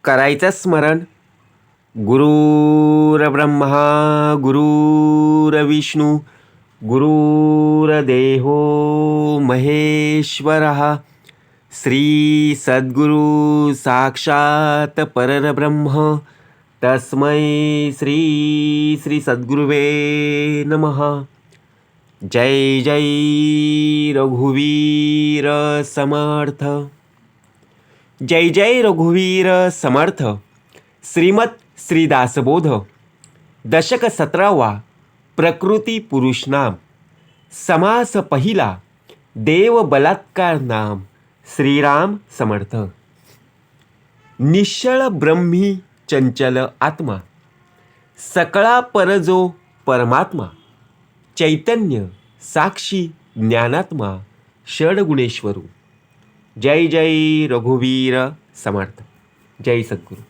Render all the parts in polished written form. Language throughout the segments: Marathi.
करायचं स्मरण. गुरुर्ब्रह्मा गुरुर्विष्णू गुरुर्देहो महेश्वरः श्री सद्गुरु साक्षात परब्रह्म तस्मै श्री श्री सद्गुरुवे नमः. जय जय रघुवीर समर्थ. जय जय रघुवीर समर्थ. श्रीमत श्रीदासबोध दशक 17वा. प्रकृती पुरुष नाम. समास पहिला. देव बलात्कार नाम. श्रीराम समर्थ. निश्चळ ब्रह्मी चंचल आत्मा. सकळा परजो परमात्मा. चैतन्य साक्षी ज्ञानात्मा षडगुणेश्वरू. जय जय रघुवीर समर्थ. जय सद्गुरू.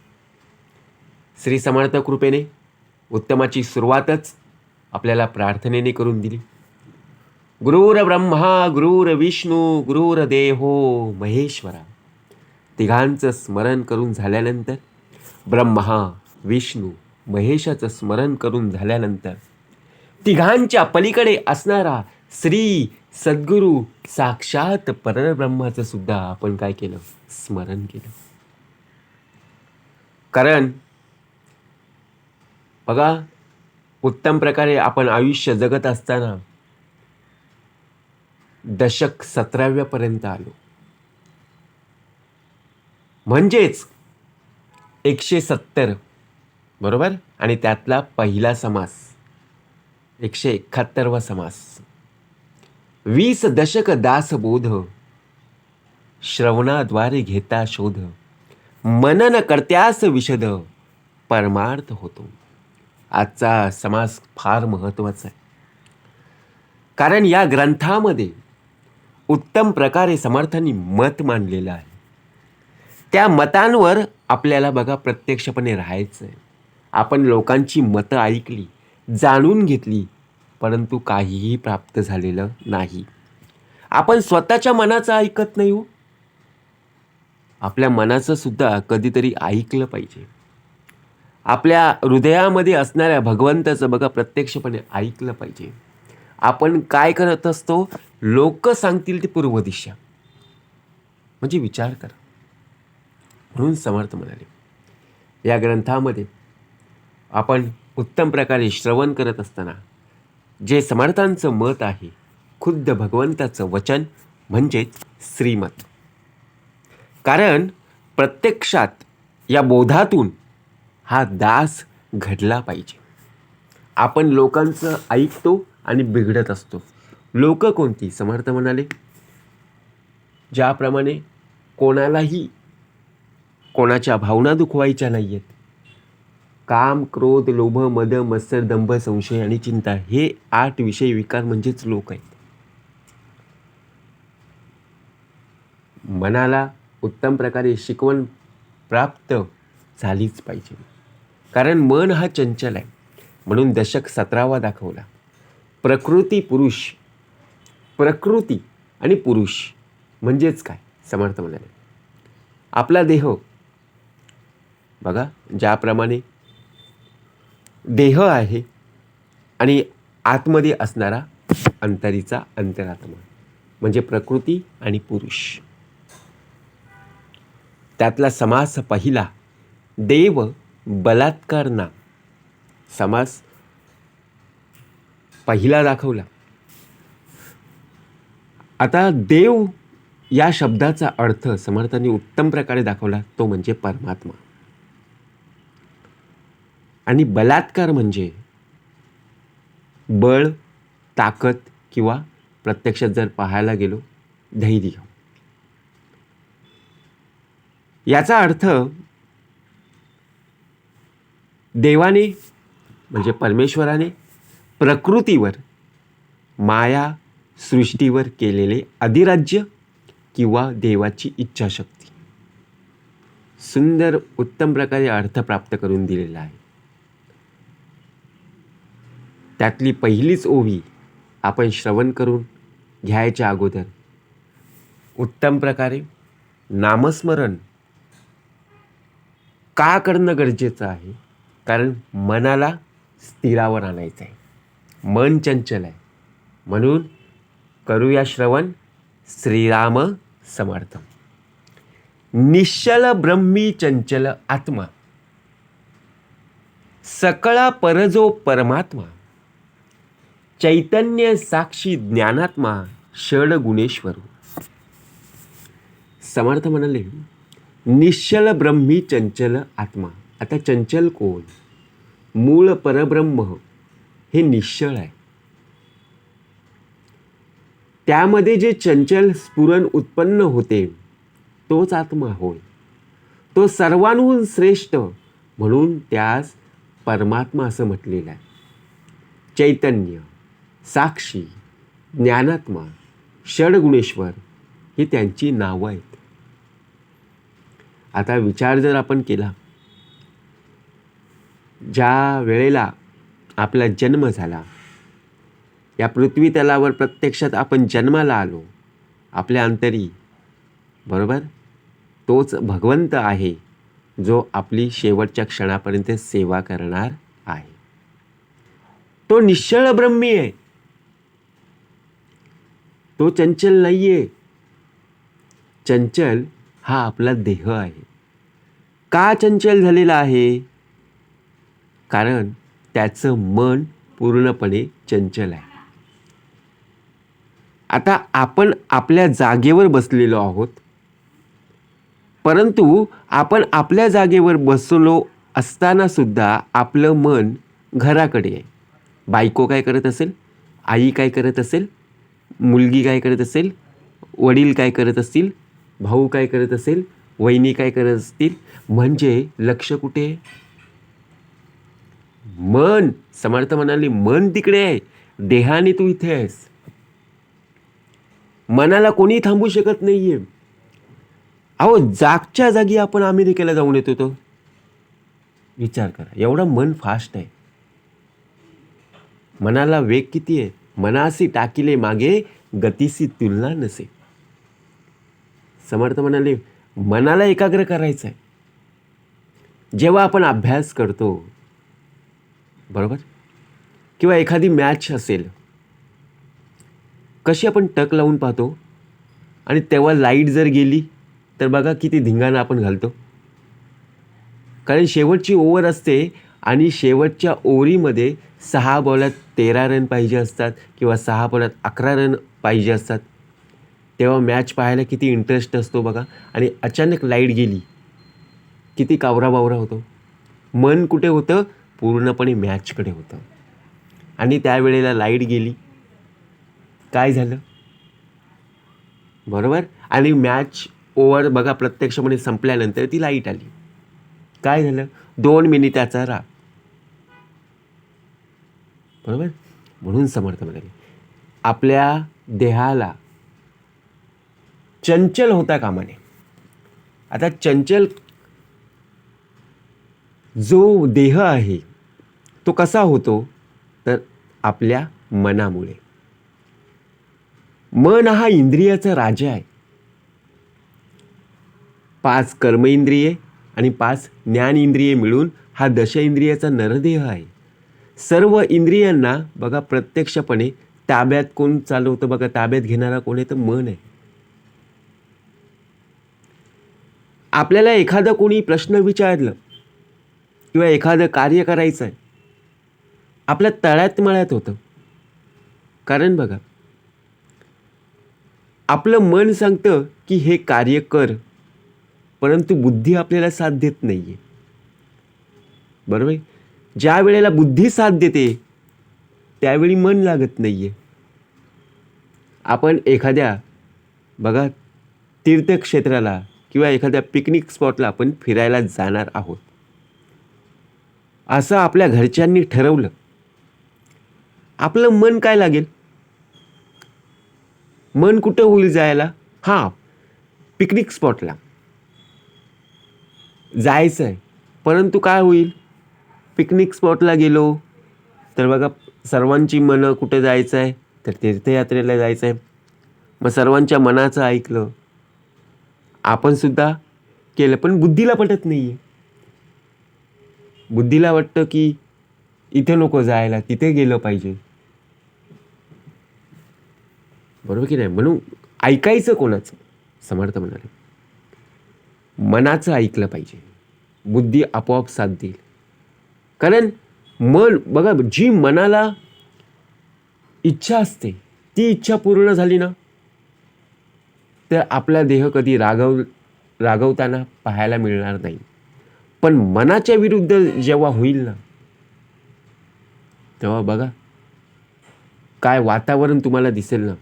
श्री समर्थ कृपेने उत्तमाची सुरुवातच आपल्याला प्रार्थनेने करून दिली. गुरुर ब्रह्मा गुरुर्विष्णू गुरुर्देहो महेश्वरा. तिघांचं स्मरण करून झाल्यानंतर, ब्रह्मा विष्णू महेशाचं स्मरण करून झाल्यानंतर, तिघांच्या पलीकडे असणारा श्री सद्गुरू साक्षात परब्रह्माचं सुद्धा आपण काय केलं? स्मरण केलं. कारण बघा, उत्तम प्रकारे आपण आयुष्य जगत असताना दशक 17व्या पर्यंत आलो. म्हणजेच 170 बरोबर. आणि त्यातला पहिला समास 171वा समास. 20 दशक दासबोध. श्रवणाद्वारे घेता शोध. मनन करत्यास विशद परमार्थ होतो. आजचा समास फार महत्त्वाचा आहे. कारण या ग्रंथामध्ये उत्तम प्रकारे समर्थांनी मत मांडलेलं आहे. त्या मतांवर आपल्याला बघा प्रत्यक्षपणे राहायचं आहे. आपण लोकांची मतं ऐकली, जाणून घेतली, परंतु काहीही प्राप्त झालेलं नाही. आपण स्वतःच्या मनाचं ऐकत नाही हो. आपल्या मनाचं सुद्धा कधीतरी ऐकलं पाहिजे. आपल्या हृदयामध्ये असणाऱ्या भगवंताचं बघा प्रत्यक्षपणे ऐकलं पाहिजे. आपण काय करत असतो? लोक सांगतील ते पूर्व दिशा. म्हणजे विचार करा. म्हणून समर्थ म्हणाले, या ग्रंथामध्ये आपण उत्तम प्रकारे श्रवण करत असताना जे समर्थांचं मत आहे, खुद्द भगवंताचं वचन म्हणजेच श्रीमत. कारण प्रत्यक्षात या बोधातून हा दास घडला पाहिजे. आपण लोकांचं ऐकतो आणि बिघडत असतो. लोक कोणती? समर्थ म्हणाले, ज्याप्रमाणे कोणालाही कोणाच्या भावना दुखवायच्या नाही आहेत. काम, क्रोध, लोभ, मद, मत्सर, दंभ, संशय आणि चिंता हे 8 विषय विकार म्हणजेच लोक आहेत. मनाला उत्तम प्रकारे शिकवण प्राप्त झालीच पाहिजे. कारण मन हा चंचल आहे. म्हणून दशक 17वा दाखवला. प्रकृती पुरुष. प्रकृती आणि पुरुष म्हणजेच काय? समर्थ म्हणाले, आपला देह बघा, ज्याप्रमाणे देह आहे आणि आतमध्ये असणारा अंतरीचा अंतरात्मा म्हणजे प्रकृती आणि पुरुष. त्यातला समास पहिला. देव बलात्कार ना. समास पहिला दाखवला. आता देव या शब्दाचा अर्थ समर्थांनी उत्तम प्रकारे दाखवला, तो म्हणजे परमात्मा. आणि बलात्कार म्हणजे बळ, ताकद किंवा प्रत्यक्षात जर पाहायला गेलो धैर्य. याचा अर्थ देवाने म्हणजे परमेश्वराने प्रकृतीवर, माया सृष्टीवर केलेले अधिराज्य किंवा देवाची इच्छाशक्ती. सुंदर उत्तम प्रकारे अर्थ प्राप्त करून दिलेला आहे. त्यातली पहिलीच ओवी आपण श्रवण करून घ्यायच्या अगोदर उत्तम प्रकारे नामस्मरण का करणं गरजेचं आहे? कारण मनाला स्थिरावर आणायचं आहे. मन चंचल आहे. म्हणून करूया श्रवण श्रीराम समर्थ. निश्चल ब्रह्मी चंचल आत्मा, सकळा परजो परमात्मा, चैतन्य साक्षी ज्ञानात्मा, षड गुणेश्वर. समर्थ म्हणाले निश्चल ब्रह्मी चंचल आत्मा. आता चंचल कोण? मूळ परब्रह्म हे निश्चळ आहे. त्यामध्ये जे चंचल स्फुरण उत्पन्न होते तोच आत्मा होय. तो सर्वांहून श्रेष्ठ, म्हणून त्यास परमात्मा असं म्हटलेलं आहे. चैतन्य, साक्षी, ज्ञानात्मा, षडगुणेश्वर ही त्यांची नावं आहेत. आता विचार जर आपण केला, ज्या वेळेला आपला जन्म झाला, या पृथ्वी तलावर प्रत्यक्षात आपण जन्माला आलो, आपल्या अंतरी, बरोबर, तोच भगवंत आहे जो आपली शेवटच्या क्षणापर्यंत सेवा करणार आहे. तो निश्चळ ब्रह्मी आहे. तो चंचल नाहीये. चंचल हा आपला देह आहे. का चंचल झालेला आहे? कारण त्याचं मन पूर्णपणे चंचल आहे. आता आपण आपल्या जागेवर बसलेलो आहोत, परंतु आपण आपल्या जागेवर बसलो असताना सुद्धा आपलं मन घराकडे आहे. बायको काय करत असेल, आई काय करत असेल, मुलगी काय करत असेल, वडील काय करत असतील, भाऊ काय करत असेल, वहिनी काय करत असतील, म्हणजे लक्ष कुठे आहे? मन. समर्थ म्हणाले मन तिकडे आहे, देहाने तू इथे आहेस. मनाला कोणी थांबू शकत नाहीये. अहो, जागच्या जागी आपण अमेरिकेला जाऊन येतो. तो विचार करा, एवढा मन फास्ट आहे. मनाला वेग किती आहे? मनासी टाकिले मागे, गतीसी तुलना नसे. समर्थ म्हणाले मनाला एकाग्र करायचं आहे. जेव्हा आपण अभ्यास करतो, बरोबर, किंवा एखादी मॅच असेल, कशी आपण टक लावून पाहतो, आणि तेव्हा लाईट जर गेली तर बघा किती धिंगाणा आपण घालतो. कारण शेवटची ओव्हर असते आणि शेवटच्या ओव्हरीमध्ये 6 बॉलात 13 रन पाहिजे असतात किंवा 6 बॉलात 11 रन पाहिजे असतात. तेव्हा मॅच पाहायला किती इंटरेस्ट असतो बघा. आणि अचानक लाईट गेली, किती कावराबावरा होतो. मन कुठे होतं? पूर्णपणे मॅचकडे होतं. आणि त्यावेळेला लाईट गेली, काय झालं? बरोबर. आणि मॅच ओव्हर बघा प्रत्यक्षपणे संपल्यानंतर ती लाईट आली, काय झालं? 2 मिनिटाचा राग. बरोबर. म्हणून समर्थ म्हणाले आपल्या देहाला चंचल होता कामा नये. आता चंचल जो देह आहे तो कसा होतो? तर आपल्या मनामुळे. मन हा इंद्रियाचा राजा आहे. 5 कर्म इंद्रिये आणि 5 ज्ञान इंद्रिये मिळून हा 10 इंद्रियाचा नरदेह आहे. सर्व इंद्रियांना बघा प्रत्यक्षपणे ताब्यात कोण चालवतं? बघा, ताब्यात घेणारा कोण आहे? तर मन आहे. आपल्याला एखादं कोणी प्रश्न विचारलं किंवा एखादं कार्य करायचं आहे, आपल्या तळ्यात मळ्यात होतं. कारण बघा, आपलं मन सांगतं की हे कार्य कर, परंतु बुद्धी आपल्याला साथ देत नाहीये. बरोबर. ज्या वेळेला बुद्धी साथ देते त्यावेळी मन लागत नाहीये. आपण एखाद्या बघा तीर्थक्षेत्राला किंवा एखाद्या पिकनिक स्पॉटला आपण फिरायला जाणार आहोत, असं आपल्या घरच्यांनी ठरवलं, आपलं मन काय लागेल? मन कुठं होईल जायला? हां, पिकनिक स्पॉटला जायचं आहे. परंतु काय होईल? पिकनिक स्पॉटला गेलो तर बघा सर्वांची मनं कुठे जायचं आहे? तर तीर्थयात्रेला जायचं आहे. मग सर्वांच्या मनाचं ऐकलं, आपण सुद्धा केलं, पण बुद्धीला पटत नाही आहे. बुद्धीला वाटतं की इथे नको जायला, तिथे गेलं पाहिजे. बरोबर की नाही? म्हणून ऐकायचं कोणाचं? समर्थ म्हणाले, मनाचं ऐकलं पाहिजे. बुद्धी आपोआप साथ देईल. कारण मन बघा, जी मनाला इच्छा असते ती इच्छा पूर्ण झाली ना, तर आपला देह कधी रागवताना पाहायला मिळणार नाही. पण मनाच्या विरुद्ध जेव्हा होईल ना, तेव्हा बघा काय वातावरण तुम्हाला दिसेल ना.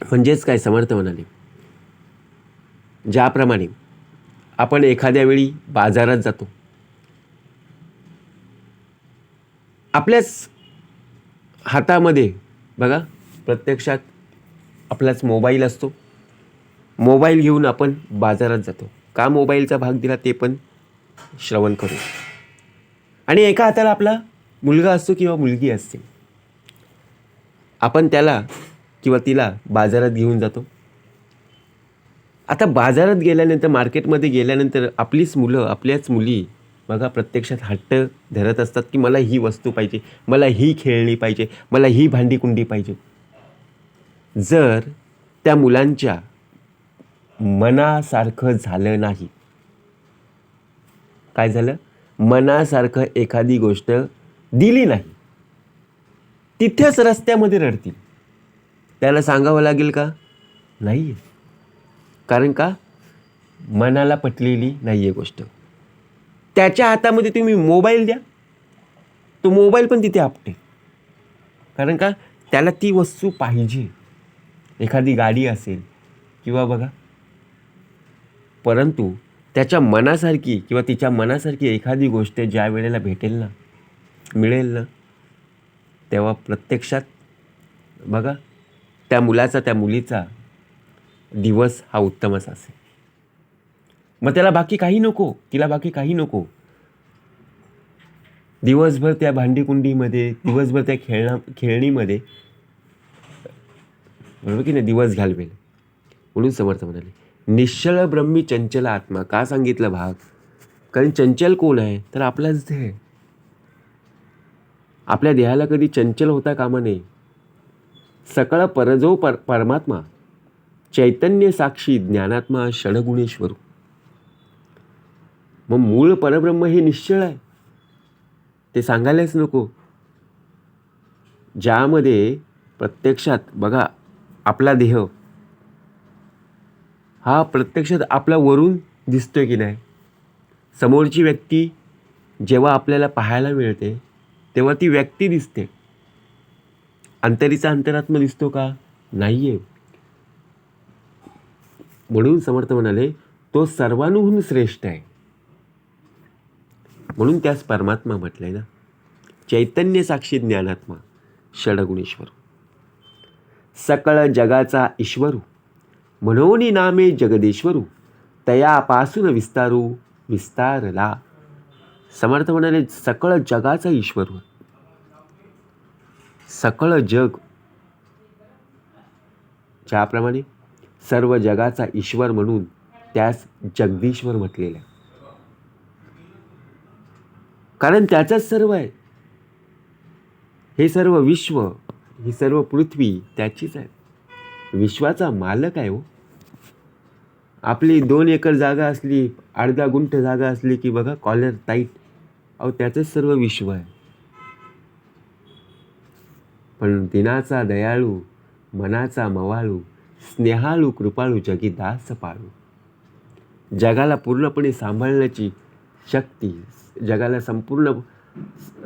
म्हणजेच काय समर्थ म्हणाले, ज्याप्रमाणे आपण एखाद्या वेळी बाजारात जातो, आपल्याच हातामध्ये बघा प्रत्यक्षात आपलाच मोबाईल असतो. मोबाईल घेऊन आपण बाजारात जातो. का मोबाईलचा भाग दिला ते पण श्रवण करू. आणि एका हाताला आपला मुलगा असतो किंवा मुलगी असते. आपण त्याला किंवा तिला बाजारात घेऊन जातो. आता बाजारात गेल्यानंतर, मार्केटमध्ये गेल्यानंतर आपलीच मुलं, आपल्याच मुली बघा प्रत्यक्षात हट्ट धरत असतात की मला ही वस्तू पाहिजे, मला ही खेळणी पाहिजे, मला ही भांडीकुंडी पाहिजे. जर त्या मुलांच्या मनासारखं झालं नाही, काय झालं? मनासारखं एखादी गोष्ट दिली नाही, तिथेच रस्त्यामध्ये रडतील. त्याला सांगावं लागेल का? नाही. कारण का? मनाला पटलेली नाही आहे गोष्ट. त्याच्या हातामध्ये तुम्ही मोबाईल द्या, तो मोबाईल पण तिथे आपटे. कारण का? त्याला ती वस्तू पाहिजे. एखादी गाडी असेल किंवा बघा, परंतु त्याच्या मनासारखी किंवा तिच्या मनासारखी एखादी गोष्ट ज्या वेळेला भेटेल ना, मिळेल ना, तेव्हा प्रत्यक्षात बघा त्या मुलाचा, त्या मुलीचा दिवस हा उत्तमच असेल. मग त्याला बाकी काही नको, तिला बाकी काही नको. दिवसभर त्या भांडीकुंडीमध्ये, दिवसभर त्या खेळणीमध्ये बरोबर की नाही दिवस घालवेल. म्हणून समर्थ म्हणाले, निश्चळ ब्रह्मी चंचल आत्मा. का सांगितलं भाग? कारण चंचल कोण आहे? तर आपलाच देह. आपल्या देहाला कधी चंचल होता कामा नये. सकळ परजो परमात्मा, चैतन्य साक्षी ज्ञानात्मा षडगुणेश्वर. मग मूळ परब्रह्म हे निश्चळ आहे, ते सांगायलाच नको. ज्यामध्ये प्रत्यक्षात बघा आपला देह हा प्रत्यक्षात आपला वरून दिसतोय की नाही. समोरची व्यक्ती जेव्हा आपल्याला पाहायला मिळते तेव्हा ती व्यक्ती दिसते. अंतरीचा अंतरात्मा दिसतो का? नाहीये. म्हणून समर्थ म्हणाले, तो सर्वानुहून श्रेष्ठ आहे. म्हणून त्यास परमात्मा म्हटलंय ना. चैतन्य साक्षी ज्ञानात्मा षडगुणेश्वर. सकळ जगाचा ईश्वरू, म्हणून नामे जगदेश्वरू. तयापासून विस्तारू विस्तारला. समर्थ म्हणाले, सकळ जगाचा ईश्वर, सकळ जग, ज्याप्रमाणे सर्व जगाचा ईश्वर म्हणून त्यास जगदीश्वर म्हटलेलं आहे. कारण त्याचंच सर्व आहे. हे सर्व विश्व, ही सर्व पृथ्वी त्याचीच आहे. विश्वाचा मालक आहे हो. आपली 2 एकर जागा असली, अर्धा गुंठ जागा असली की बघा कॉलर टाईट, अहो त्याचंच सर्व विश्व आहे. पण दिनाचा दयाळू, मनाचा मवाळू, स्नेहाळू कृपाळू, जगी दास पाळू. जगाला पूर्णपणे सांभाळण्याची शक्ती, जगाला संपूर्ण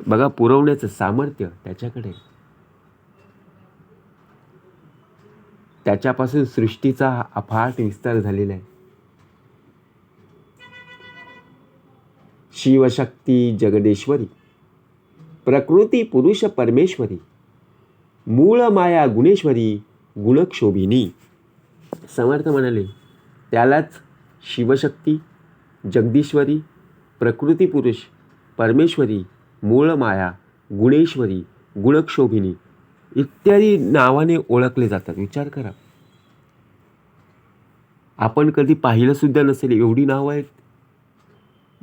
बघा पुरवण्याचं सामर्थ्य त्याच्याकडे. त्याच्यापासून सृष्टीचा अफाट विस्तार झालेला आहे. शिवशक्ती जगदेश्वरी, प्रकृती पुरुष परमेश्वरी, मूळ माया गुणेश्वरी, गुणक्षोभिनी. समर्थ म्हणाले, त्यालाच शिवशक्ती, जगदीश्वरी, प्रकृती पुरुष, परमेश्वरी, मूळ माया, गुणेश्वरी, गुणक्षोभिनी इत्यादी नावाने ओळखले जातात. विचार करा, आपण कधी पाहिलं सुद्धा नसेल एवढी नावं आहेत.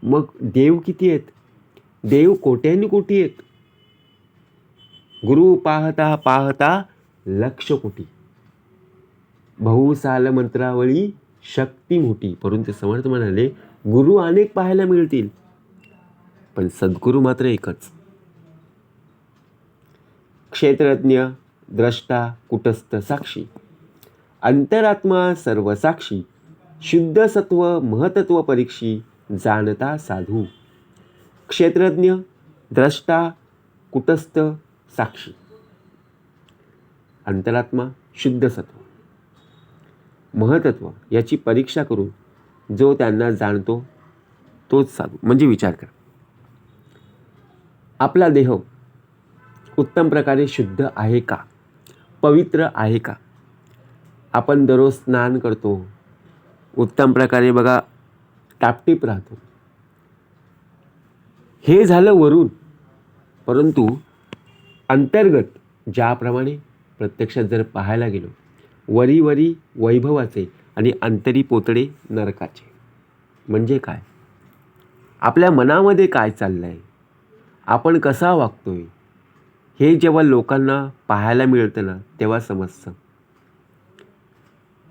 मग देव किती आहेत? देव कोट्यानी कोटी आहेत. गुरु पाहता पाहता लक्ष कोटी. बहुसाल मंत्रावळी शक्ती मोठी. परंतु समर्थ म्हणाले गुरु अनेक पाहायला मिळतील, पण सद्गुरू मात्र एकच. क्षेत्रज्ञ, द्रष्टा, कुटस्थ, साक्षी, अंतरात्मा सर्व साक्षी, शुद्ध सत्व महतत्व परीक्षी, जाणता साधू. क्षेत्रज्ञ, द्रष्टा, कुटस्थ, साक्षी, अंतरात्मा, शुद्ध सत्व, महतत्व याची परीक्षा करून जो त्यांना जाणतो तोच साधू. म्हणजे विचार करा, आपला देह उत्तम प्रकारे शुद्ध आहे का, पवित्र आहे का? आपण दररोज स्नान करतो, उत्तम प्रकारे बघा टापटीप राहतो. हे झालं वरून. परंतु अंतर्गत ज्याप्रमाणे प्रत्यक्षात जर पाहायला गेलो, वरी वरी वैभवाचे आणि अंतरी पोतडे नरकाचे. म्हणजे काय? आपल्या मनामध्ये काय चाललंय, आपण कसा वागतोय, हे जेव्हा लोकांना पाहायला मिळतं ना, तेव्हा समजतं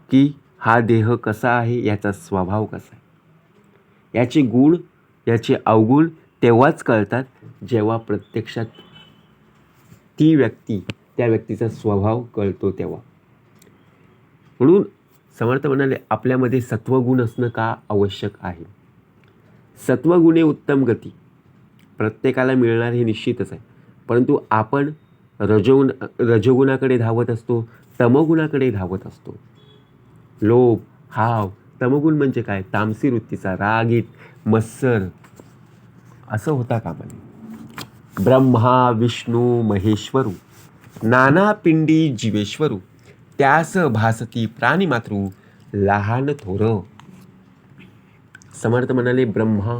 की हा देह कसा आहे, याचा स्वभाव कसा आहे. याचे गुण, याचे अवगुण तेव्हाच कळतात जेव्हा प्रत्यक्षात ती व्यक्ती, त्या व्यक्तीचा स्वभाव कळतो तेव्हा. म्हणून समर्थ म्हणाले आपल्यामध्ये सत्वगुण असणं का आवश्यक आहे. सत्वगुणे उत्तम गती प्रत्येकाला मिळणार हे निश्चितच आहे. परंतु आपण रजोगुणाकडे धावत असतो, तमोगुणाकडे धावत असतो. लोभ, हाव, तमोगुण म्हणजे काय? तामसी वृत्तीचा, रागीट, मत्सर असं होता कामा नये. ब्रह्मा विष्णू महेश्वरू, नाना पिंडी जीवेश्वरू, त्यास भासती प्राणी मातृ, लहान थोर. समर्थ म्हणाले ब्रह्मा,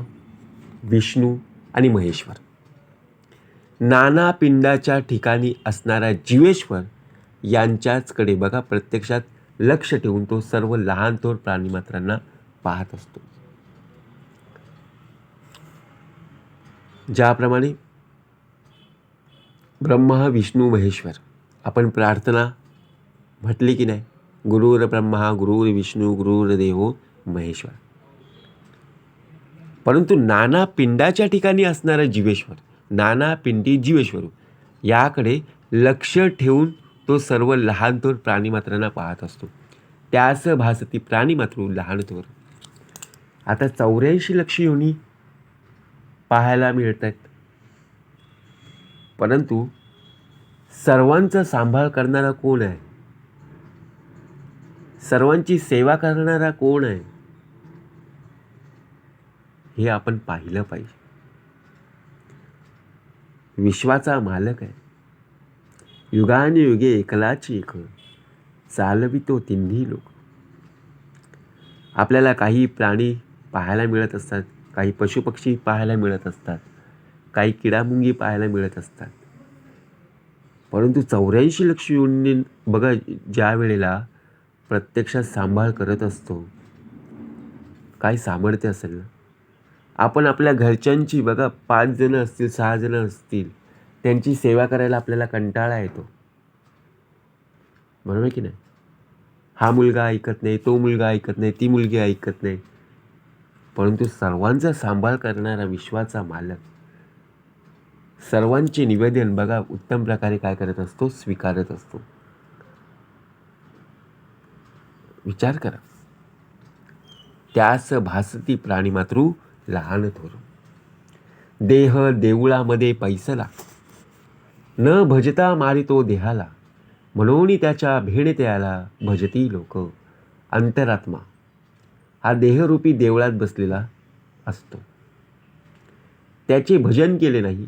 विष्णू आणि महेश्वर, नाना पिंडाच्या ठिकाणी असणारा जीवेश्वर यांच्याचकडे बघा प्रत्यक्षात लक्ष ठेवून तो सर्व लहान थोर प्राणीमात्रांना पाहत असतो. ज्याप्रमाणे ब्रह्मा विष्णू महेश्वर आपण प्रार्थना म्हटली की नाही, गुरुर ब्रह्मा गुरुर विष्णू गुरुर देवो महेश्वर. परंतु नाना पिंडाच्या ठिकाणी असणारा जीवेश्वर, नाना पिंडी जीवेश्वर याकडे लक्ष ठेवून तो सर्व लहान थोर प्राणीमात्रांना पाहत असतो. त्यास भासती प्राणीमातृ लहान थोर. आता 84 लक्ष योनी पाहायला मिळत आहेत, परंतु सर्वांचा सांभाळ करणारा कोण आहे, सर्वांची सेवा करणारा कोण आहे, हे आपण पाहिलं पाहिजे. विश्वाचा मालक आहे, युगानुयुगे एकलाची एक, चालवितो तिन्ही लोक. आपल्याला काही प्राणी पाहायला मिळत असतात, काही पशुपक्षी पाहायला मिळत असतात, काही किडामुंगी पाहायला मिळत असतात. परंतु 84 लक्ष योनी बघा ज्या वेळेला प्रत्यक्षात सांभाळ करत असतो, काय सामर्थ्य असेल ना. आपण आपल्या घरच्यांची बघा 5 जण असतील 6 जण असतील, त्यांची सेवा करायला आपल्याला कंटाळा येतो, बरोबर की नाही. हा मुलगा ऐकत नाही, तो मुलगा ऐकत नाही, ती मुलगी ऐकत नाही. परंतु सर्वांचा सांभाळ करणारा विश्वाचा मालक सर्वांचे निवेदन बघा उत्तम प्रकारे काय करत असतो, स्वीकारत असतो. विचार करा. त्यास भासती प्राणीमातृ लहान थोर. देह देऊळामध्ये पैसला, न भजता मारितो देहाला, म्हणून त्याच्या भेण त्याला भजती लोक. अंतरात्मा हा देहरूपी देवळात बसलेला असतो. त्याचे भजन केले नाही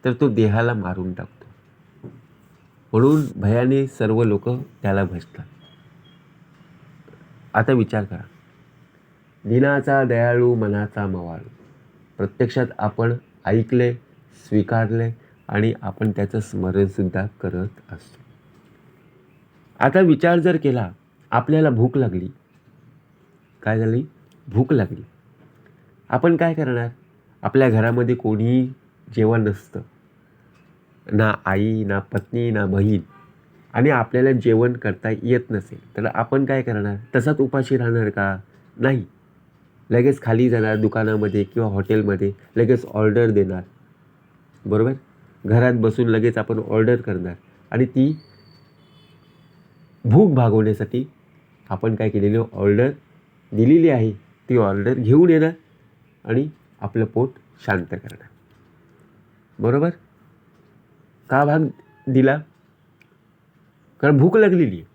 तर तो देहाला मारून टाकतो. म्हणून भयाने सर्व लोक त्याला भजतात. आता विचार करा, दिनाचा दयाळू मनाचा मवाळू. प्रत्यक्षात आपण ऐकले, स्वीकारले आणि आपण त्याचं स्मरणसुद्धा करत असतो. आता विचार जर केला, आपल्याला भूक लागली, काय झाली, भूक लागली, आपण काय करणार, आपल्या घरामध्ये कोणीही जेवण नसतं, ना आई, ना पत्नी, ना बहीण, आणि आपल्याला जेवण करता येत नसेल तर आपण काय करणार? तसाच उपाशी राहणार का? नाही. लगेच खाली जाणार दुकानामध्ये किंवा हॉटेलमध्ये, लगेच ऑर्डर देणार, बरोबर? घरात बसून लगेच आपण ऑर्डर करणार आणि ती भूक भागवण्यासाठी आपण काय केलेली ऑर्डर दिलेली आहे, ती ऑर्डर घेऊन येणार आणि आपलं पोट शांत करणार, बरोबर? का भाग दिला? कारण भूक लागलेली आहे.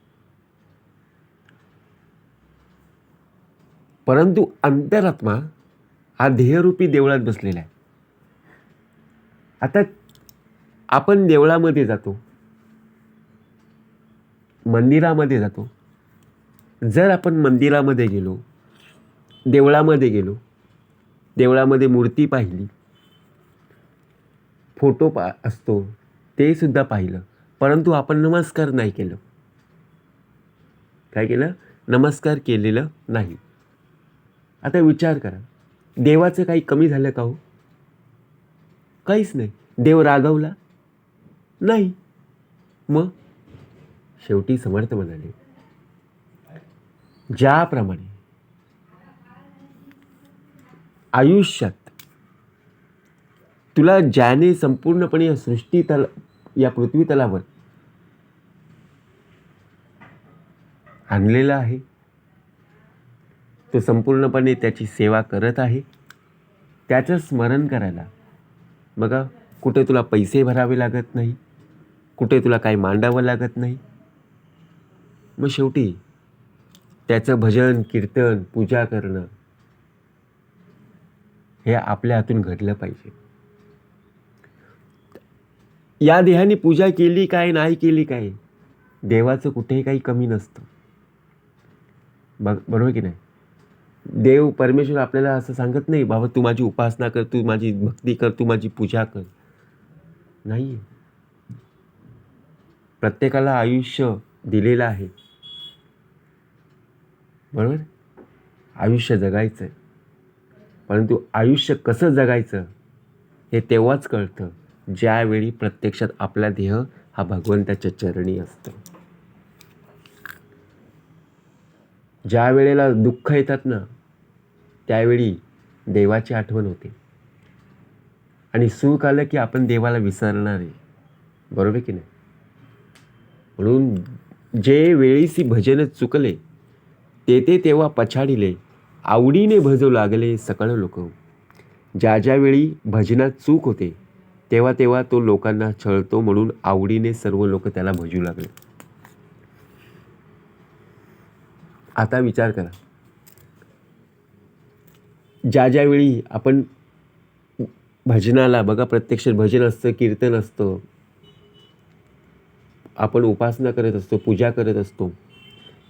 परंतु अंतरात्मा हा ध्येयरूपी देवळात बसलेला आहे. आता आपण देवळामध्ये जातो, मंदिरामध्ये जातो. जर आपण मंदिरामध्ये गेलो, देवळामध्ये गेलो, देवळामध्ये मूर्ती पाहिली, फोटो असतो ते सुद्धा पाहिलं, परंतु आपण नमस्कार नाही केलं. काय केलं? नमस्कार केलेलं नाही. आता विचार करा, देवाचं काही कमी झालं का हो? काहीच नाही. देव रागवला नाही. मग शेवटी समर्थ म्हणाले, ज्याप्रमाणे आयुष्यात तुला ज्याने संपूर्णपणे या सृष्टी या पृथ्वी तलावर आणलेलं आहे, तो संपूर्णपणे त्याची सेवा करत आहे. त्याचं स्मरण करायला बघा, कुठे तुला पैसे भरावे लागत नाही, कुठे तुला काही मांडावं लागत नाही. मग शेवटी त्याचं भजन, कीर्तन, पूजा करणं हे आपल्या हातून घडलं पाहिजे. या देहाने पूजा केली काय, नाही केली काय, देवाचं कुठेही काही कमी नसतं. बरोबर की नाही? देव परमेश्वर आपल्याला असं सांगत नाही, बाबा तू माझी उपासना कर, तू माझी भक्ती कर, तू माझी पूजा कर. नाही. प्रत्येकाला आयुष्य दिलेलं आहे, बरोबर? आयुष्य जगायचं आहे, परंतु आयुष्य कसं जगायचं हे तेव्हाच कळतं ज्यावेळी प्रत्यक्षात आपला देह हा भगवंताच्या चरणी असतो. ज्या वेळेला दुःख येतात ना, त्यावेळी देवाची आठवण होते, आणि सुख आलं की आपण देवाला विसरणार आहे, बरोबर की नाही? म्हणून जे वेळीसी भजन चुकले, ते तेव्हा पछाडिले, आवडीने भजू लागले सकळ लोक. ज्या ज्या वेळी भजनात चूक होते तेव्हा तेव्हा तो लोकांना छळतो, म्हणून आवडीने सर्व लोक त्याला भजू लागले. आता विचार करा, ज्या ज्या वेळी आपण भजनाला बघा, प्रत्यक्ष भजन असतं, कीर्तन असतं, आपण उपासना करत असतो, पूजा करत असतो,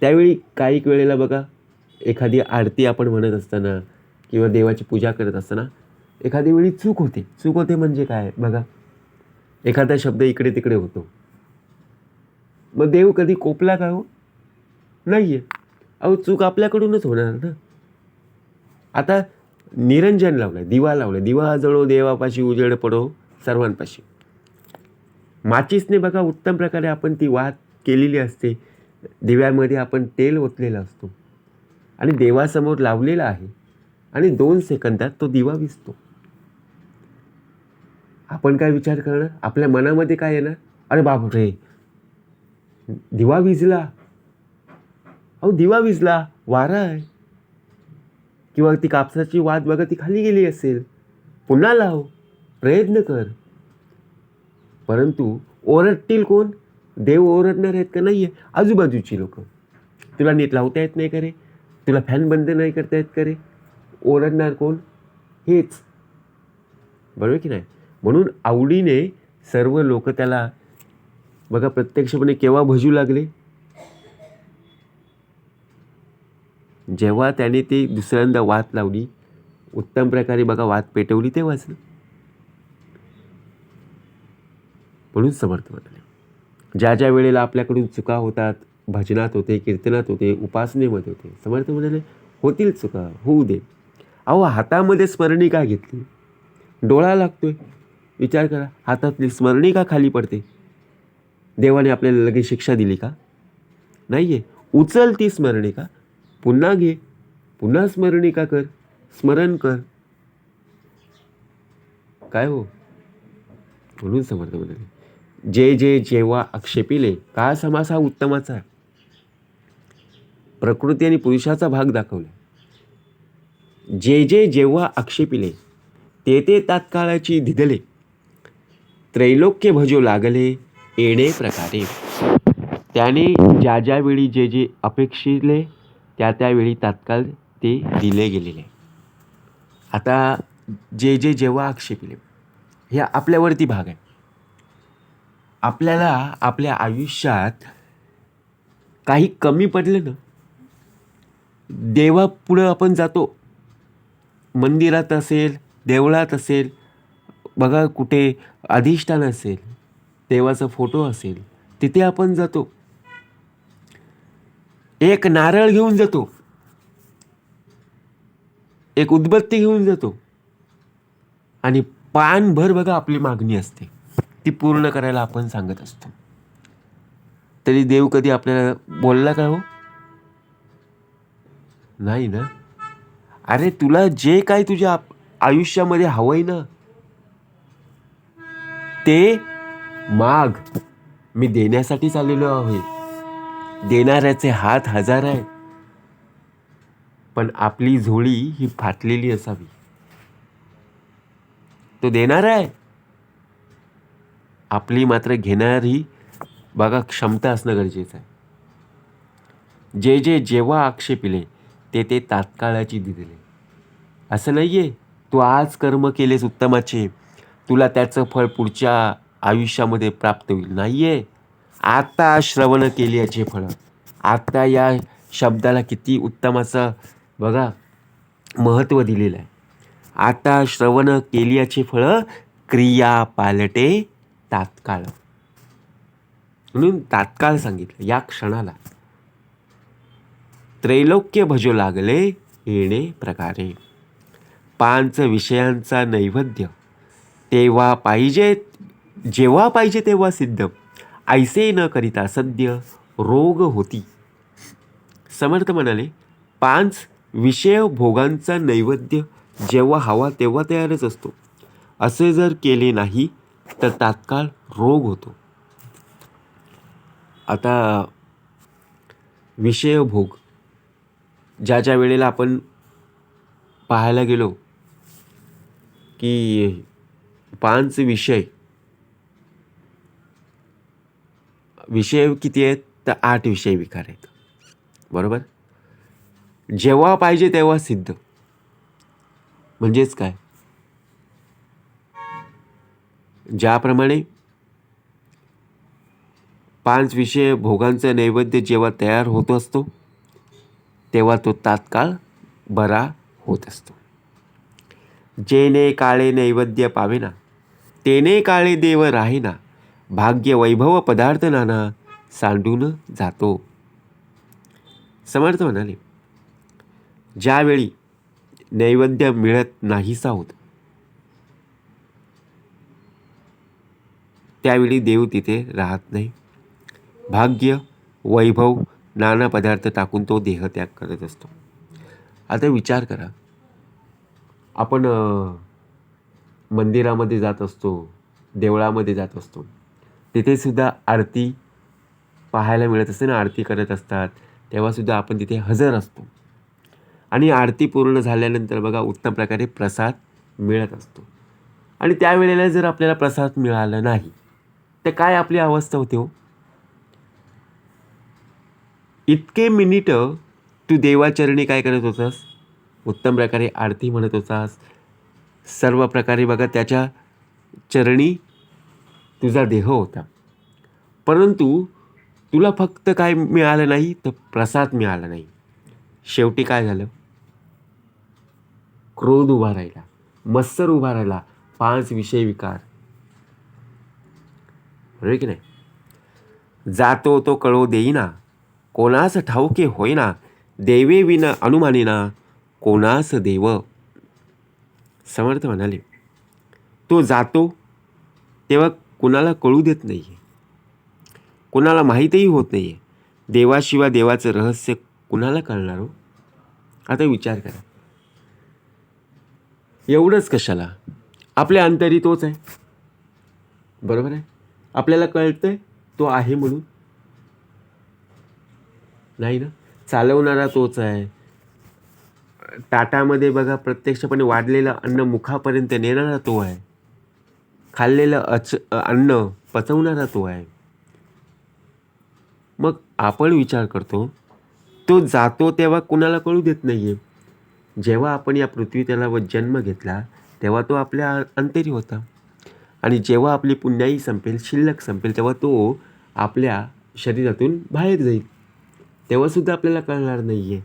त्यावेळी काही वेळेला बघा, एखादी आरती आपण म्हणत असताना किंवा देवाची पूजा करत असताना एखादी वेळी चूक होते. चूक होते म्हणजे काय बघा, एखादा शब्द इकडे तिकडे होतो. मग देव कधी कोपला का हो? नाहीये. अहो, चूक आपल्याकडूनच होणार ना. आता निरंजन लावलंय, दिवा लावलाय, दिवा जळो देवापाशी, उजेड पडो सर्वांपाशी. माचीसने बघा उत्तम प्रकारे आपण ती वात केलेली असते, दिव्यामध्ये आपण तेल ओतलेलं असतो आणि देवासमोर लावलेला आहे, आणि 2 सेकंदात तो दिवा विझतो. आपण काय विचार करणार? आपल्या मनामध्ये काय येणार? अरे बापरे, दिवा विझला. अहो, दिवा विझला, वारा आहे, किंवा ती कापसाची वात बघा, ती खाली गेली असेल, पुन्हा लाव, प्रयत्न कर. परंतु ओरडतील कोण? देव ओरडणार आहेत का? नाहीये. आजूबाजूची लोक. तुला नीट लावता येत नाही का रे? तुला फॅन बंद नाही करता येत का रे? ओरडणार कोण? हेच, बरोबर की नाही? म्हणून आवडीने सर्व लोक त्याला बघा प्रत्यक्षपणे केव्हा भजू लागले? जेव्हा त्याने ती दुसऱ्यांदा वात लावली, उत्तम प्रकारे बघा वात पेटवली, तेव्हाच. म्हणून समर्थ म्हणाले, ज्या ज्या वेळेला आपल्याकडून चुका होतात, भजनात होते, कीर्तनात होते, उपासनेमध्ये होते, समर्थ म्हणाले होतील चुका, होऊ दे. अहो, हातामध्ये स्मरणिका घेतली, डोळा लागतोय. विचार करा, हातातली स्मरणिका खाली पडते. देवाने आपल्याला लगेच शिक्षा दिली का? नाही आहे. उचल ती स्मरणिका, पुन्हा घे, पुन्हा स्मरणिका कर, स्मरण कर. काय हो? म्हणून समर्थ म्हणाले, जे जे जेव्हा आक्षेपिले. का समास हा उत्तमाचा आहे. प्रकृती आणि पुरुषाचा भाग दाखवला. जे जे जेव्हा आक्षेपिले, ते ते तात्काळाची धिदले. त्रैलोक्य भजो लागले येणे प्रकारे. त्याने ज्या ज्या वेळी जे जे अपेक्षिले, त्या त्यावेळी तात्काळ ते दिले गेलेले. आता जे जे जेव्हा आक्षेपिले, हे आपल्यावरती भाग आहे. आपल्याला आपल्या आयुष्यात काही कमी पडलं ना, देवापुढं आपण जातो. मंदिरात असेल, देवळात असेल, बघा कुठे अधिष्ठान असेल, देवाचा फोटो असेल, तिथे आपण जातो. एक नारळ घेऊन जातो, एक उदबत्ती घेऊन जातो आणि पानभर बघा आपली मागणी असते, ती पूर्ण करायला आपण सांगत असतो. तरी देव कधी आपल्याला बोलला का हो? नाही ना. अरे तुला जे काय तुझ्या आयुष्यामध्ये हवंय ना, ते माग. मी देण्यासाठीच आलेलो आहे. देणाऱ्याचे हात हजार आहे, पण आपली झोळी ही फाटलेली असावी. तो देणार आहे, आपली मात्र घेणारी बघा क्षमता असणं गरजेचं आहे. जे जे जेव्हा आक्षेपिले, ते ते तात्काळाची दिले. असं नाहीये तू आज कर्म केलेस उत्तमाचे, तुला त्याचं फळ पुढच्या आयुष्यामध्ये प्राप्त होईल. नाहीये. आता श्रवण केली याचे फळ. आता या शब्दाला किती उत्तमाचं बघा महत्त्व दिलेलं आहे. आता श्रवण केल्याचे फळ क्रिया पालटे तात्काळ. म्हणून तात्काळ सांगितलं, या क्षणाला. त्रैलोक्य भजो लागले येणे प्रकारे. पांच विषयांचा नैवेद्य तेव्हा पाहिजे, जेव्हा पाहिजे तेव्हा सिद्ध. ऐसे न करिता सद्य रोग होती. समर्थ म्हणाले, 5 विषय भोगांचा नैवेद्य जेव्हा हवा तेव्हा तयारच असतो. असे जर केले नाही तर तात्काळ रोग होतो. आता विषय भोग ज्या ज्या वेळेला आपण पाहायला गेलो की 5 विषय किती आहेत, तर 8 विषय विकार आहेत. बरोबर. जेव्हा पाहिजे तेव्हा सिद्ध म्हणजेच काय, ज्याप्रमाणे 5 विषय भोगांचा नैवेद्य जेव्हा तयार होत असतो तेव्हा तो तात्काळ बरा होत असतो. जेने काळे नैवेद्य पावेना, तेने काळे देव राहेना. भाग्य वैभव पदार्थ नाना, सांडून जातो. समर्थ म्हणाले, ज्यावेळी नैवेद्य मिळत नाहीसा होत, त्यावेळी देव तिथे राहत नाही. भाग्य वैभव नाना पदार्थ टाकून तो देह त्याग करत असतो. आता विचार करा, आपण मंदिरामध्ये जात असतो, देवळामध्ये जात असतो, तिथे सुद्धा आरती पाहायला मिळत असते ना. आरती करत असतात तेव्हासुद्धा आपण तिथे हजर असतो. आणि आरती पूर्ण झाल्यानंतर बघा उत्तम प्रकारे प्रसाद मिळत असतो. आणि त्यावेळेला जर आपल्याला प्रसाद मिळाला नाही तर काय आपली अवस्था होते हो? इतके मिनिटं तू देवाचरणी काय करत होतास? उत्तम प्रकारे आरती म्हणत होतास. सर्व प्रकारे बघा त्याच्या चरणी तुझा देह होता. परंतु तुला फक्त काय मिळालं नाही, तर प्रसाद मिळाला नाही. शेवटी काय झालं? क्रोध उभा राहिला, मत्सर उभा राहिला, 5 विषय विकार. बरोबर की नाही? जातो तो कळो देईना, कोणास ठाऊके होईना. देवे विन अनुमानिना, कोणास देव. समर्थ म्हणाले, तो जातो तेव्हा कुणाला कळू देत नाही आहे, कुणाला माहीतही होत नाही आहे. देवाशिवाय देवाचं रहस्य कुणाला कळणार हो? आता विचार करा. एवढंच कशाला, आपल्या अंतरी तोच आहे, बरोबर आहे. आपल्याला कळतंय तो आहे म्हणून, नाही ना. चालवणारा तोच आहे. ताटामध्ये बघा प्रत्यक्षपणे वाढलेलं अन्न मुखापर्यंत नेणारा तो आहे. खाल्लेलं अन्न पचवणारा तो आहे. मग आपण विचार करतो तो जातो तेव्हा कुणाला कळू देत नाही आहे. जेव्हा आपण या पृथ्वी तलावर जन्म घेतला तेव्हा तो आपल्या अंतरी होता, आणि जेव्हा आपली पुण्याई संपेल, शिल्लक संपेल, तेव्हा तो आपल्या शरीरातून बाहेर जाईल. तेव्हासुद्धा आपल्याला कळणार नाही आहे,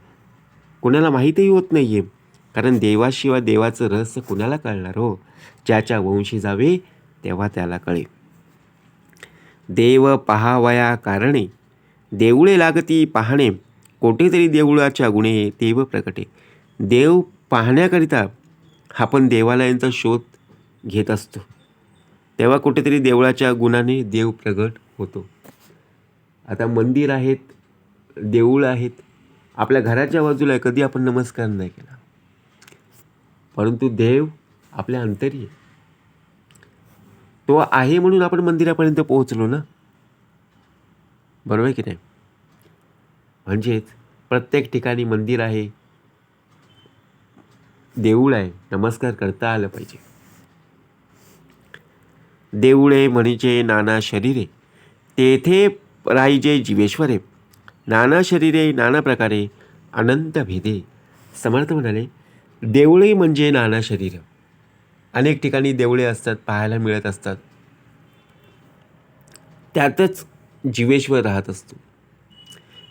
कुणाला माहीतही होत नाही आहे. कारण देवाशिवाय देवाचं रहस्य कुणाला कळणार हो? ज्याच्या वंशी जावे तेव्हा त्याला कळे. देव पहावया कारणे, देऊळे लागती पाहणे, कोठेतरी देऊळाच्या गुणे देव प्रकटे. देव पाहण्याकरिता आपण देवालयांचा शोध घेत असतो, तेव्हा कुठेतरी देवळाच्या गुणाने देव प्रगट होतो. आता मंदिर आहेत, देऊळ आहेत, आपल्या घराच्या बाजूला आहे, कधी आपण नमस्कार नाही केला, परंतु देव आपल्या अंतरी आहे. तो आहे म्हणून आपण मंदिरापर्यंत पोहोचलो ना, बरोबर आहे की नाही. म्हणजेच प्रत्येक ठिकाणी मंदिर आहे, देऊळ आहे, नमस्कार करता आलं पाहिजे. देऊळे म्हणजे नाना शरीरे, तेथे राहिजे जीवेश्वरे, नाना शरीरे नाना प्रकारे अनंत भेदे. समर्थ म्हणाले देऊळे म्हणजे नाना शरीर. अनेक ठिकाणी देवळे असतात, पाहायला मिळत असतात, त्यातच जीवेश्वर राहत असतो.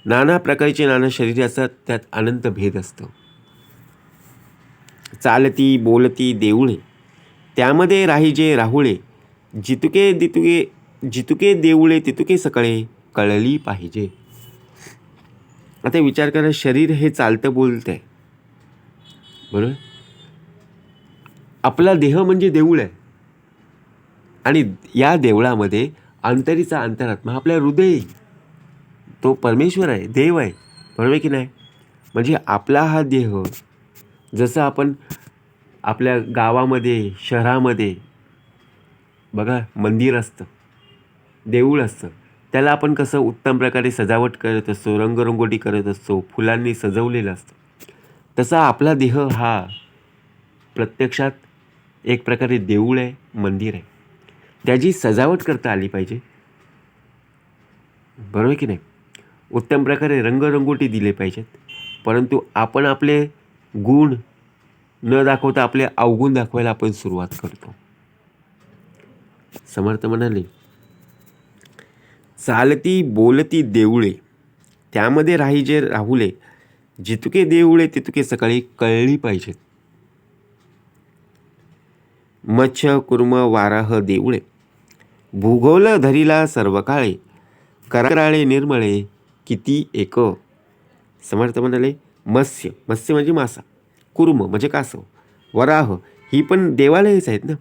नाना प्रकारचे नाना शरीरे असतात, त्यात अनंत भेद असतो. चालती बोलती देऊळे, त्यामध्ये राहिजे राहुळे, जितुके दितुके जितुके देऊळे तितुके सकळे, कळली पाहिजे. आता विचार करा, शरीर हे चालतं बोलतं आहे, बरोबर. आपला देह म्हणजे देऊळ आहे, आणि या देवळामध्ये अंतरीचा अंतरात्मा आपल्या हृदय, तो परमेश्वर आहे, देव आहे, बरोबर की नाही. म्हणजे आपला हा देह, जसं आपण आपल्या गावामध्ये शहरामध्ये बघा मंदिर असतं, देऊळ असतं, त्याला आपण कसं उत्तम प्रकारे सजावट करत असतो, रंगरंगोटी करत असतो, फुलांनी सजवलेलं असतं. तसा आपला देह हा प्रत्यक्षात एक प्रकारे देऊळ आहे, मंदिर आहे. त्याची सजावट करता आली पाहिजे, बरोबर की नाही. उत्तम प्रकारे रंगरंगोटी दिले पाहिजेत. परंतु आपण आपले गुण न दाखवता आपले अवगुण दाखवायला आपण सुरुवात करतो. समर्थ म्हणाले चालती बोलती देऊळे, त्यामध्ये राहिजे राहुले, जितुके देऊळे तितुके सकाळी, कळली पाहिजेत. मच्छ कुर्म वाराह देऊळे, भूगोल धरिला सर्व काळे, कराळे निर्मळे किती एक. समर्थ म्हणाले मत्स्य, मत्स्य म्हणजे मासा, कुर्म म्हणजे कासव, वराह ही पण देवालयच आहेत ना,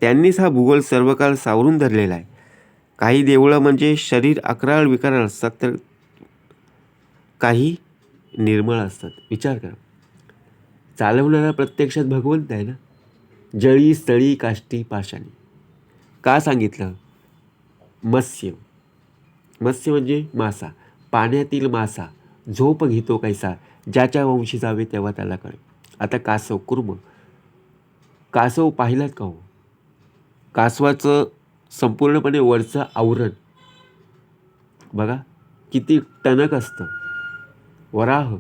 त्यांनीच हा भूगोल सर्व काळ सावरून धरलेला आहे. काही देवळं म्हणजे शरीर अकराळ विकराळ असतात, तर काही निर्मळ असतात. विचार करा, चालवणारा प्रत्यक्षात भगवंत आहे ना. जळी स्थळी काष्टी पाषाणी, का सांगितलं. मत्स्य, मत्स्य म्हणजे मासा, पाण्यातील मासा, झोप घेतो कैसा, ज्याच्या वंशी जावे तेव्हा त्याला कळे. आता कासव, कुर्म, कासव पाहिलात का हो. कासवाचं संपूर्णपणे वरचं आवरण बघा किती टणक असतं. वराह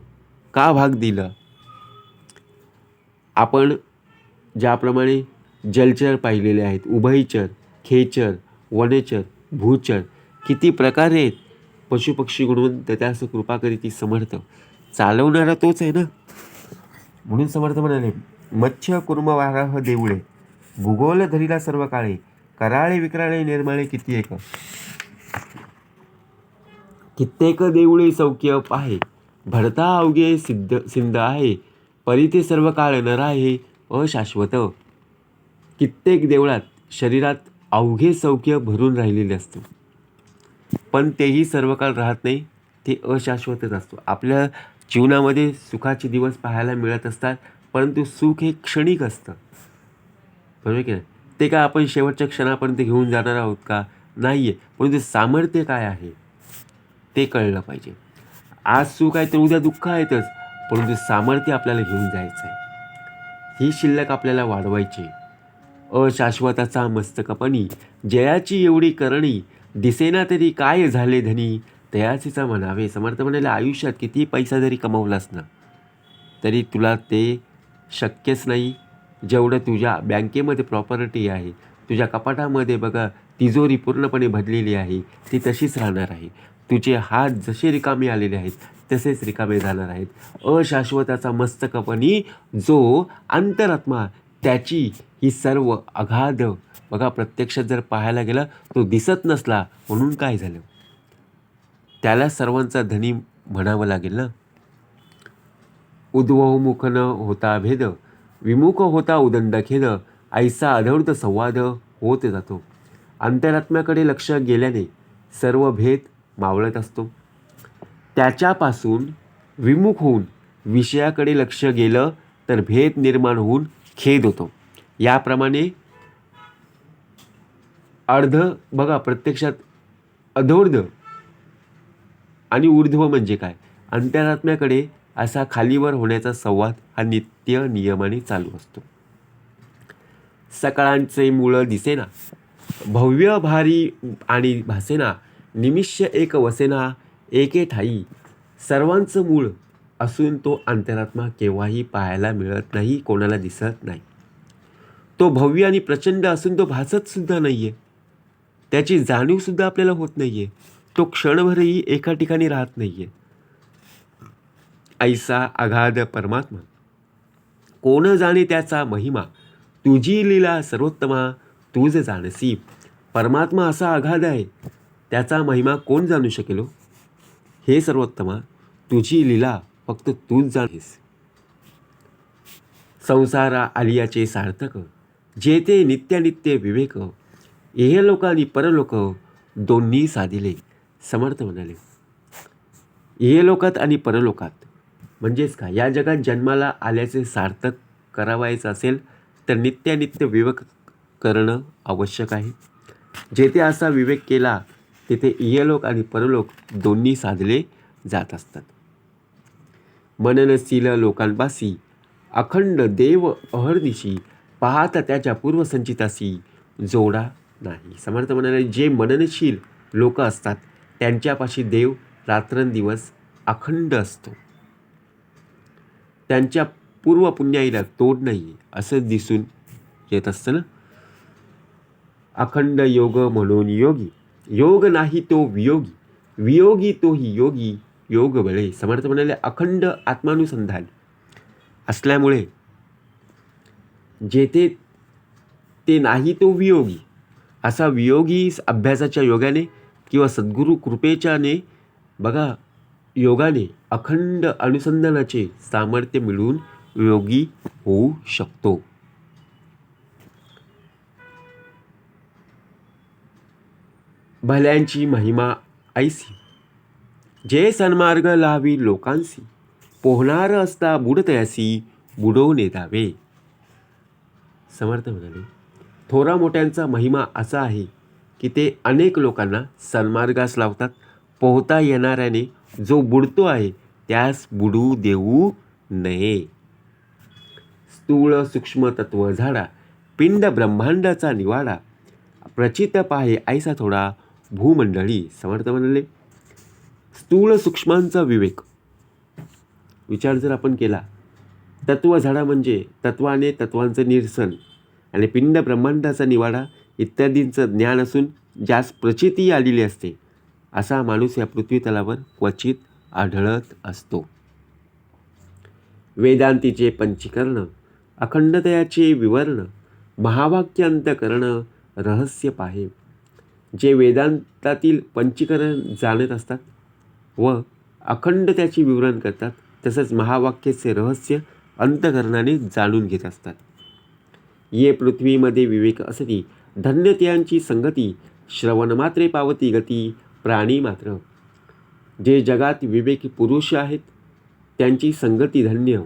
का भाग दिला. आपण ज्याप्रमाणे जलचर पाहिलेले आहेत, उभयचर, खेचर, वनेचर, भूचर, किती प्रकारे आहेत. पशुपक्षी गुणवंत त्यास कृपा करीती समर्थ, चालवणारा तोच आहे ना. म्हणून समर्थ म्हणाले मच्छ कुर्म वाराह देऊळे, भूगोल धरिला सर्व काळे, कराळे विक्राळे निर्मळे किती एक. कित्येक देऊळे सौख्य पाहे, भरता अवघे सिद्ध आहे, परिते सर्व काळ नर आहे अशाश्वत. कित्येक देवळात शरीरात अवघे सौख्य भरून राहिलेले असते, पण तेही सर्व काळ राहत नाही, ते अशाश्वतच असतो. आपल्या जीवनामध्ये सुखाचे दिवस पाहायला मिळत असतात, परंतु सुख हे क्षणिक असतं, बरोबर की नाही? ते काय आपण शेवटच्या क्षणापर्यंत घेऊन जाणार आहोत का? नाही आहे. परंतु सामर्थ्य काय आहे ते कळलं पाहिजे. आज सुख आहे तर उद्या दुःख आहेतच, परंतु सामर्थ्य आपल्याला घेऊन जायचं आहे. ही शिल्लक आपल्याला वाढवायची. अशाश्वताचा मस्तकपणी जयाची एवढी करणी, दिसेना तरी काय झाले धनी, तयाचीचा म्हणावे. समर्थ म्हणाले, आयुष्यात किती पैसा जरी कमवलास ना, तरी तुला ते शक्यच नाही जेवढं तुझ्या बँकेमध्ये प्रॉपर्टी आहे. तुझ्या कपाटामध्ये बघा तिजोरी पूर्णपणे भरलेली आहे, ती तशीच राहणार आहे. तुझे हात जसे रिकामे आलेले आहेत तसेच रिकामे जाणार आहेत. अशाश्वताचा मस्तकपणी जो अंतरात्मा, त्याची ही सर्व अगाध, बघा प्रत्यक्षात जर पाहायला गेला तो दिसत नसला म्हणून काय झालं, त्याला सर्वांचा धनी म्हणावं लागेल ना. उद्वमुख न होता भेद, विमुख होता उदंड खेद, ऐसा अधौर्त संवाद होत जातो. अंतरात्म्याकडे लक्ष गेल्याने सर्व भेद मावळत असतो. त्याच्यापासून विमुख होऊन विषयाकडे लक्ष गेलं तर भेद निर्माण होऊन खेद होतो. याप्रमाणे अर्ध, बघा प्रत्यक्षात अधोर्ध आणि ऊर्ध्व म्हणजे काय, अंतरात्म्याकडे असा खालीवर होण्याचा संवाद हा नित्य नियमाने चालू असतो. सकाळांचे मूळ दिसेना, भव्य भारी आणि भासेना, निमिष्य एक वसेना, एके ठाई. सर्वांचं मूळ असून तो अंतरात्मा केव्हाही पाहायला मिळत नाही, कोणाला दिसत नाही. तो भव्य आणि प्रचंड असून तो भासत सुद्धा नाहीये, त्याची जाणीव सुद्धा आपल्याला होत नाहीये. तो क्षणभरही एका ठिकाणी राहत नाहीये. ऐसा अगाध परमात्मा, कोण जाणे त्याचा महिमा, तुझी लीला सर्वोत्तमा, तूच जाणसी. परमात्मा असा अगाध आहे, त्याचा महिमा कोण जाणू शकेल? हे सर्वोत्तमा, तुझी लीला फक्त तूच जाणीस. संसारा आलियाचे सार्थक, जेथे नित्यानित्य विवेक, इहलोक आणि परलोक दोन्ही साधिले. समर्थ म्हणाले, इहलोकात आणि परलोकात म्हणजेच काय, या जगात जन्माला आल्याचे सार्थक करावायचं असेल तर नित्यानित्य विवेक करणं आवश्यक आहे. जेथे असा विवेक केला तेथे इहलोक आणि परलोक दोन्ही साधले जात असतात. मननशील लोकांपासी अखंड देव अहर्निशी, पाहता त्याच्या पूर्वसंचितासी जोडा नाही. समर्थ म्हणाले, जे मननशील लोक असतात त्यांच्यापाशी देव रात्रंदिवस अखंड असतो, त्यांच्या पूर्व पुण्याईला तोड नाही असं दिसून येत असतं ना. अखंड योग म्हणून योगी, योग नाही तो वियोगी, वियोगी तोही योगी, योग बळे. समर्थ म्हणाले, अखंड आत्मानुसंधान असल्यामुळे जेथे ते नाही तो वियोगी, असा वियोगी अभ्यासाच्या योगाने किंवा सद्गुरू कृपेच्याने, बघा योगाने अखंड अनुसंधानाचे सामर्थ्य मिळवून योगी होऊ शकतो. भल्यांची महिमा ऐसी, जे सन्मार्ग लावी लोकांसी, पोहणार असता बुडतयासी, बुडवणे दावे. समर्थ म्हणाले, थोरा मोठ्यांचा महिमा असा आहे की ते अनेक लोकांना सन्मार्गास लावतात. पोहता येणाऱ्याने जो बुडतो आहे त्यास बुडू देऊ नये. स्थूळ सूक्ष्म तत्व झाडा, पिंड ब्रह्मांडाचा निवाडा, प्रचित पाहे ऐसा थोडा भूमंडळी. समर्थ म्हणाले, स्थूळ सूक्ष्मांचा विवेक विचार जर आपण केला, तत्व झाडा म्हणजे तत्वाने तत्वांचं निरसन, आणि पिंड ब्रह्मांडाचा निवाडा इत्यादींचं ज्ञान असून ज्यास प्रचिती आलेली असते, असा माणूस या पृथ्वी तलावर क्वचित आढळत असतो. वेदांतीचे पंचीकरण, अखंडतयाचे विवरण, महावाक्यांतकरण रहस्य पाहे. जे वेदांतातील पंचीकरण जाणत असतात व अखंड त्याचे विवरण करतात, तसंच महावाक्याचे रहस्य अंतकरणाने जाणून घेत असतात. ये पृथ्वीमध्ये विवेक असती, धन्य त्यांची संगती, श्रवण मात्रे पावती गती प्राणी मात्र. जे जगात विवेकी पुरुष आहेत त्यांची संगती धन्य.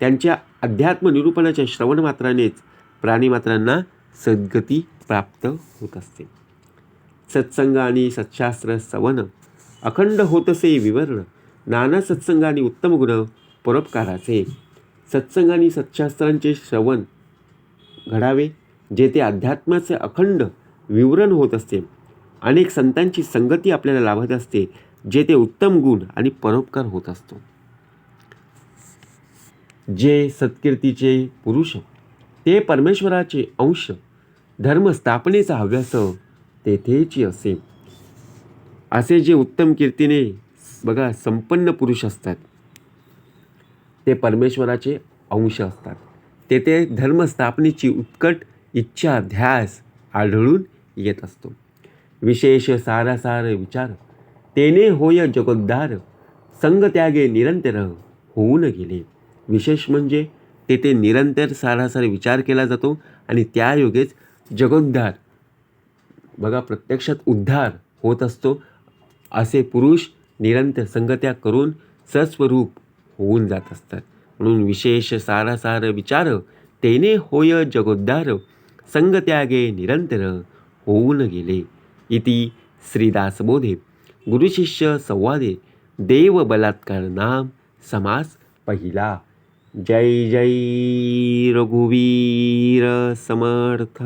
त्यांच्या अध्यात्म निरूपणाच्या श्रवण मात्रानेच प्राणीमात्रांना सद्गती प्राप्त होत असते. सत्संग आणि सत्शास्त्र सवन अखंड होतसे विवरण, नाना सत्संगाने उत्तम गुण परोपकाराचे. सत्संग आणि सत्शास्त्रांचे श्रवण घडावे, जेथे अध्यात्माचे अखंड विवरण होत असते. अनेक संतांची संगती आपल्याला लाभत असते, जेथे उत्तम गुण आणि परोपकार होत असतो. जे सत्कीर्तीचे पुरुष ते परमेश्वराचे अंश, धर्म स्थापनेचा हव्यास तेथेची असे. असे जे उत्तम कीर्तीने बघा संपन्न पुरुष असतात ते परमेश्वराचे अंश असतात. तेथे धर्मस्थापनेची उत्कट इच्छा ध्यास आढळून येत असतो. विशेष सारासार विचार तेने होय जगोद्धार, संग त्यागे निरंतर होऊन गेले. विशेष म्हणजे तेथे निरंतर सारासार विचार केला जातो आणि त्या योगेच जगोद्धार बघा प्रत्यक्षात उद्धार होत असतो. असे पुरुष निरंतर संगत्याग करून सस्वरूप होऊन जात असतात. म्हणून विशेष सारासार विचार तेने होय जगोद्धार, संगत्यागे निरंतर होऊन गेले. इति श्रीदासबोधे गुरुशिष्य संवादे देव बलात्कार नाम समास पहिला. जय जय रघुवीर समर्थ.